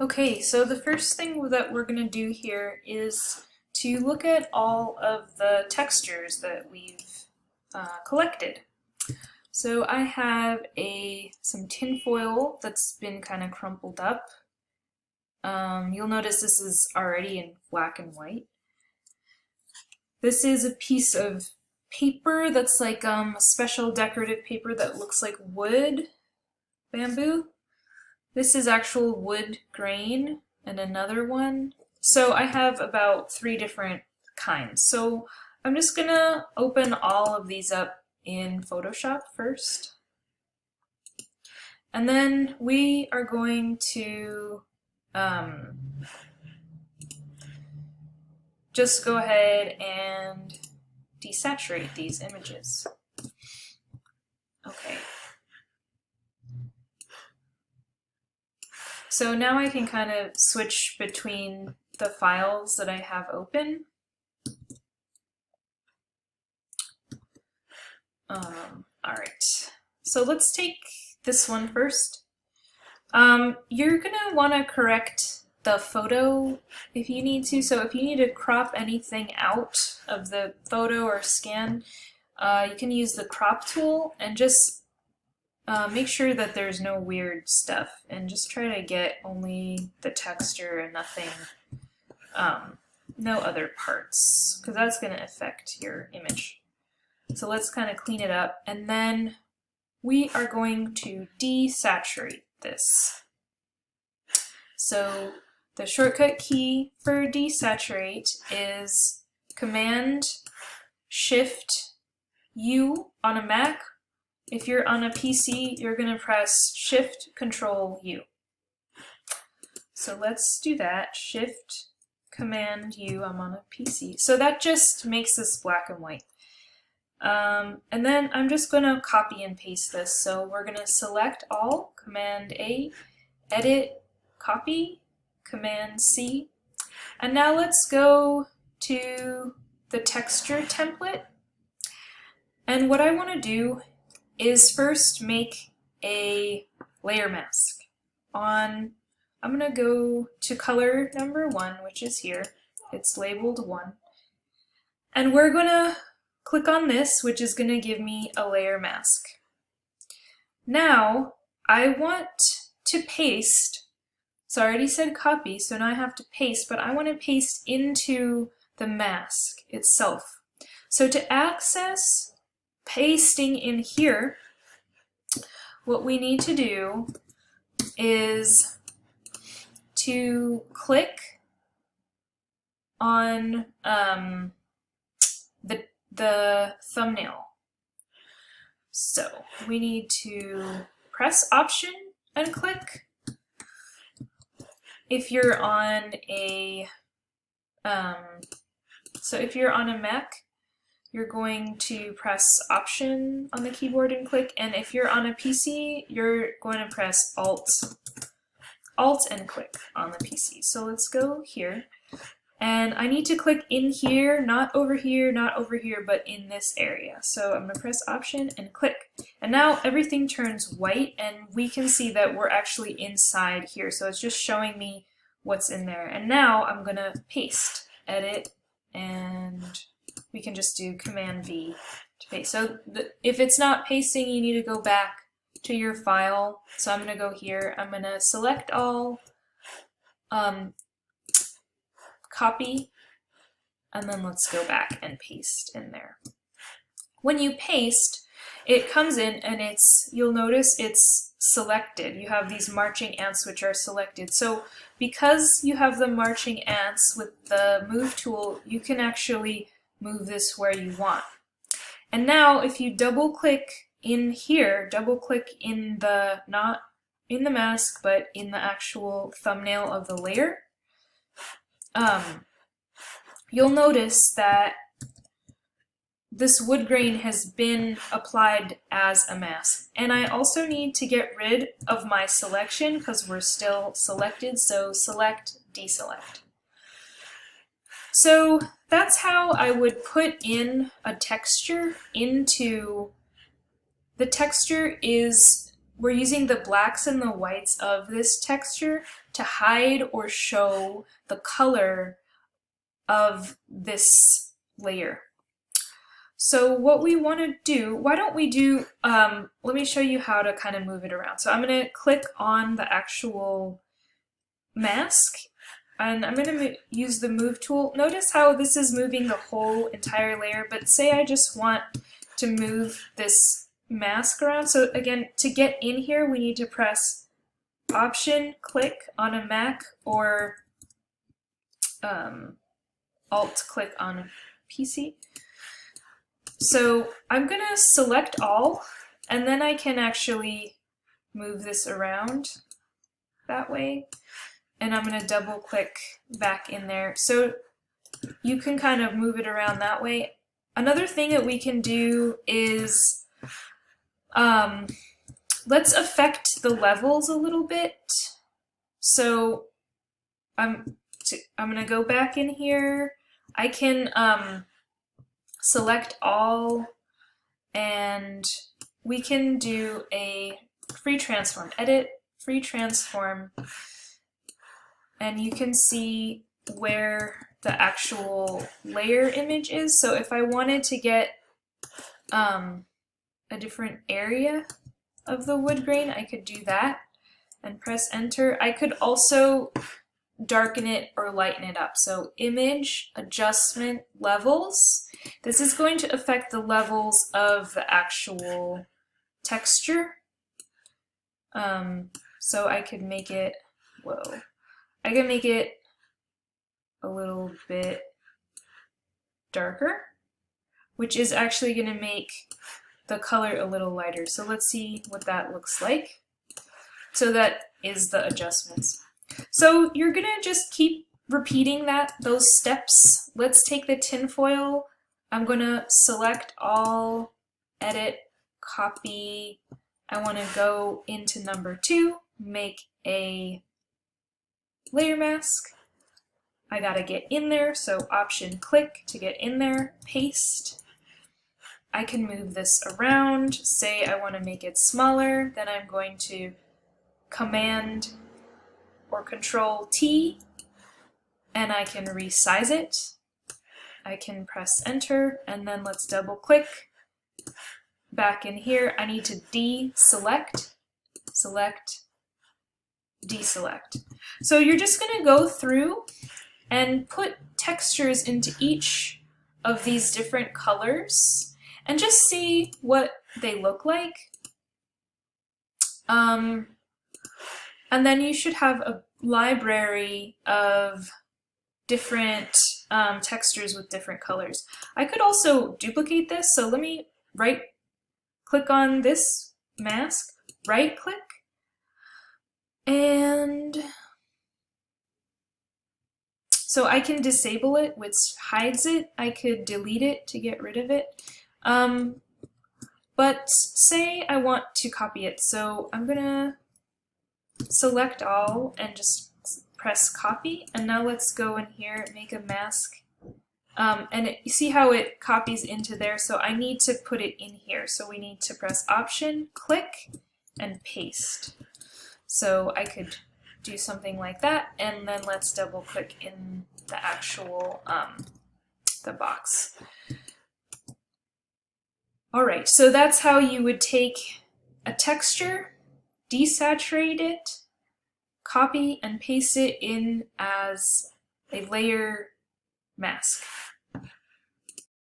Okay, so the first thing that we're going to do here is to look at all of the textures that we've collected. So I have some tin foil that's been kind of crumpled up. You'll notice this is already in black and white. This is a piece of paper that's like a special decorative paper that looks like wood, bamboo. This is actual wood grain, and another one. So I have about 3 different kinds. So I'm just gonna open all of these up in Photoshop first. And then we are going to just go ahead and desaturate these images. Okay. So now I can kind of switch between the files that I have open. Alright, so let's take this one first. You're gonna want to correct the photo if you need to. So if you need to crop anything out of the photo or scan, you can use the crop tool and just make sure that there's no weird stuff, and just try to get only the texture and nothing, no other parts, because that's going to affect your image. So let's kind of clean it up, and then we are going to desaturate this. So the shortcut key for desaturate is Command-Shift-U on a Mac. If you're on a PC, you're going to press Shift-Control-U. So let's do that. Shift-Command-U. I'm on a PC. So that just makes this black and white. And then I'm just going to copy and paste this. So we're going to select all, Command-A, edit, copy, Command-C. And now let's go to the texture template. And what I want to do is first make a layer mask. I'm going to go to color number 1, which is here. It's labeled 1. And we're going to click on this, which is going to give me a layer mask. Now, I want to paste. So I already said copy, so now I have to paste, but I want to paste into the mask itself. So to access pasting in here, what we need to do is to click on the thumbnail. So we need to press Option and click. If you're on a if you're on a Mac, you're going to press Option on the keyboard and click, and if you're on a PC, you're going to press Alt and click on the PC. So let's go here, and I need to click in here, not over here, but in this area. So I'm going to press Option and click, and now everything turns white, and we can see that we're actually inside here. So it's just showing me what's in there. And now I'm going to paste, edit, and we can just do Command-V to paste. So if it's not pasting, you need to go back to your file. So I'm going to go here. I'm going to select all, copy, and then let's go back and paste in there. When you paste, it comes in and you'll notice it's selected. You have these marching ants which are selected. So because you have the marching ants with the move tool, you can actually move this where you want. And now if you double click in here, double click in the, not in the mask, but in the actual thumbnail of the layer, you'll notice that this wood grain has been applied as a mask. And I also need to get rid of my selection because we're still selected, so select, deselect. So that's how I would put in a texture into, the texture is we're using the blacks and the whites of this texture to hide or show the color of this layer. So what we want to do, why don't we do, let me show you how to kind of move it around. So I'm going to click on the actual mask, and I'm going to use the move tool. Notice how this is moving the whole entire layer, but say I just want to move this mask around. So again, to get in here, we need to press Option, click on a Mac, or Alt, click on a PC. So I'm going to select all, and then I can actually move this around that way. And I'm going to double click back in there. So you can kind of move it around that way. Another thing that we can do is let's affect the levels a little bit. So I'm going to go back in here. I can select all, and we can do a free transform. Edit, free transform, and you can see where the actual layer image is. So if I wanted to get a different area of the wood grain, I could do that and press enter. I could also darken it or lighten it up. So image, adjustment, levels. This is going to affect the levels of the actual texture. So I could make it, I can make it a little bit darker, which is actually going to make the color a little lighter. So let's see what that looks like. So that is the adjustments. So you're going to just keep repeating those steps. Let's take the tinfoil. I'm going to select all, edit, copy. I want to go into number 2, make a layer mask. I gotta get in there, so Option click to get in there, paste. I can move this around. Say I want to make it smaller, then I'm going to Command or Control T, and I can resize it. I can press enter, and then let's double click. Back in here, I need to deselect, select, deselect. So you're just going to go through and put textures into each of these different colors and just see what they look like. And then you should have a library of different textures with different colors. I could also duplicate this, so let me click on this mask, right click, and so I can disable it, which hides it. I could delete it to get rid of it. But say I want to copy it, so I'm gonna select all and just press copy, and now let's go in here, make a mask. You see how it copies into there, so I need to put it in here. So we need to press Option, click, and paste. So I could do something like that, and then let's double click in the actual the box. Alright, so that's how you would take a texture, desaturate it, copy and paste it in as a layer mask.